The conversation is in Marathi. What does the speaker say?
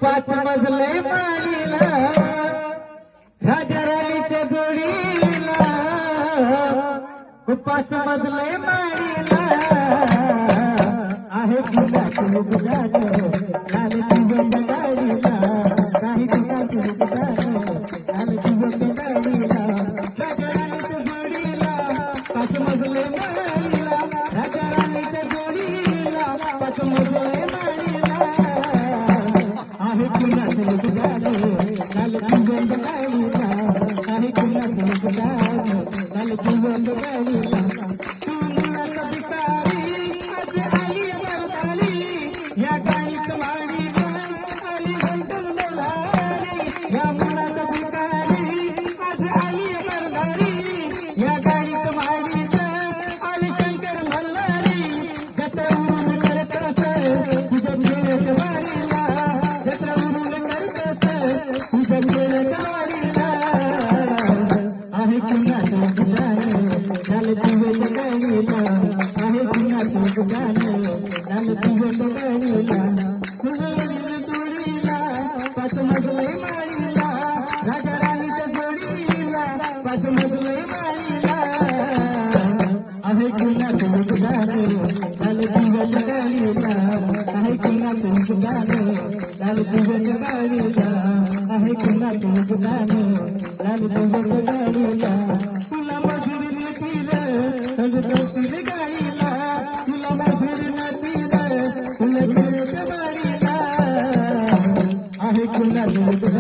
पाच मजले माडीला राजा राणीच्या जोडीला पाच मजले माडीला आहे फुलाचं गुलाब लाल तुझं गाडीला काही फुलाचं गुलाब लाल तुझं गाडीला राजा राणीच्या जोडीला पाच मजले माडीला राजा राणीच्या जोडीला पाच मजले माडीला आहे फुलाचं गुलाब लाल तुझं गाडीला आहे फुलाचं गुलाब लाल तुझं गाडीला या गाईत वाडीला आली गंटल बोलारी या मुलात बुकारी आज आली बरदारी या गाईत वाडीला आली शंकर मल्हारी जत्रा करतस तुझ्या खेळत वाडीला जत्रा करतस तुझ्या खेळत वाडीला आहे कुणाचं गाणं झालं तुझं गाणीला आहे कुणाचं गाणं झालं तुझं गाणीला फुलवडीला जोडीला पाच मजले माळीला राजा राणीच्या जोडीला पाच मजले माळीला आहे कुणाचं गाणं झालं तुझं गाणीला आहे कुणाचं गाणं झालं तुझं गाणीला आहे कुणाचं गाणं झालं तुझं गाणीला तुला मजुरी नतील तुझं गाईला तुला मजुरी नतील तुला खेळत वाडीला आहे कुणाचं